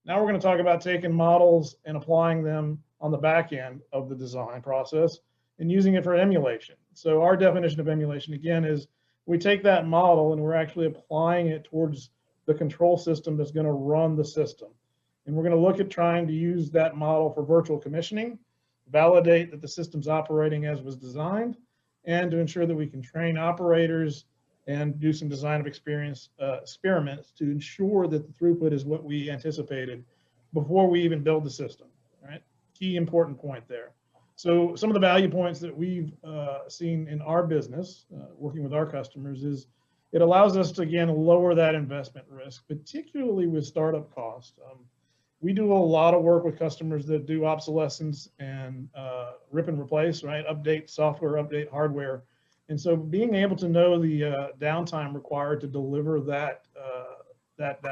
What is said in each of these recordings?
Now we're going to talk about taking models and applying them on the back end of the design process and using it for emulation. So our definition of emulation, again, is we take that model and we're actually applying it towards the control system that's going to run the system. And we're going to look at trying to use that model for virtual commissioning, validate that the system's operating as was designed, and to ensure that we can train operators and do some design of experiments to ensure that the throughput is what we anticipated before we even build the system, right? Key important point there. So some of the value points that we've seen in our business, working with our customers, is it allows us to, again, lower that investment risk, particularly with startup costs. We do a lot of work with customers that do obsolescence and rip and replace, right? Update software, update hardware. And so being able to know the downtime required to deliver that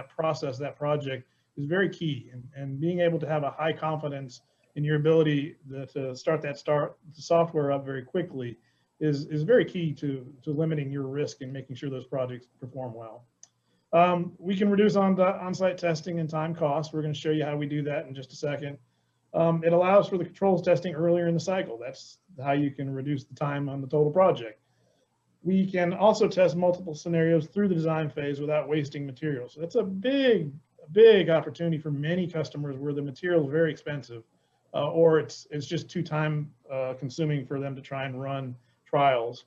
process, that project, is very key. And being able to have a high confidence in your ability to start the software up very quickly is very key to limiting your risk and making sure those projects perform well. We can reduce on-site testing and time costs. We're going to show you how we do that in just a second. It allows for the controls testing earlier in the cycle. That's how you can reduce the time on the total project. We can also test multiple scenarios through the design phase without wasting materials. So that's a big opportunity for many customers where the material is very expensive, or it's just too time consuming for them to try and run trials.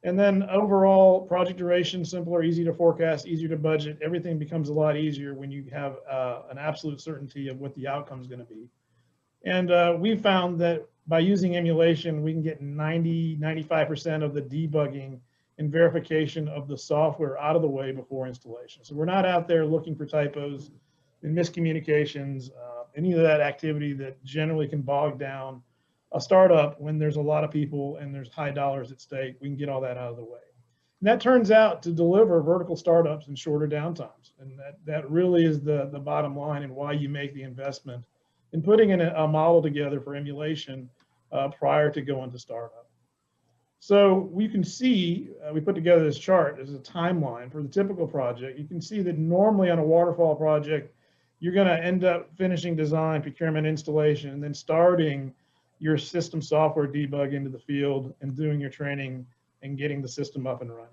And then overall project duration, simpler, easy to forecast, easier to budget. Everything becomes a lot easier when you have an absolute certainty of what the outcome is going to be. And we found that by using emulation, we can get 95% of the debugging and verification of the software out of the way before installation. So we're not out there looking for typos and miscommunications, any of that activity that generally can bog down a startup when there's a lot of people and there's high dollars at stake. We can get all that out of the way. And that turns out to deliver vertical startups and shorter downtimes. And that really is the bottom line and why you make the investment in putting in a model together for emulation prior to going to startup. So we can see, we put together this chart as a timeline for the typical project. You can see that normally on a waterfall project, you're going to end up finishing design, procurement, installation, and then starting your system software debug into the field and doing your training and getting the system up and running.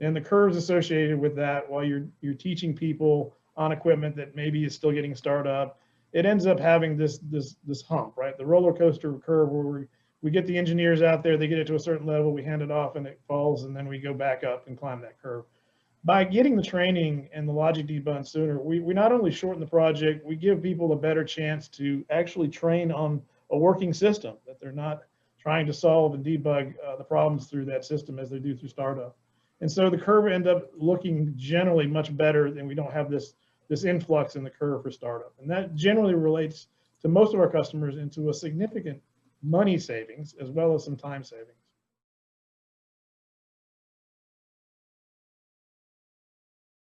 And the curves associated with that, while you're teaching people on equipment that maybe is still getting started up, it ends up having this hump, right? The roller coaster curve where we get the engineers out there, they get it to a certain level, we hand it off and it falls, and then we go back up and climb that curve. By getting the training and the logic debug sooner, we not only shorten the project, we give people a better chance to actually train on a working system, that they're not trying to solve and debug the problems through that system as they do through startup. And so the curve ends up looking generally much better, and we don't have this influx in the curve for startup. And that generally relates to most of our customers into a significant money savings as well as some time savings.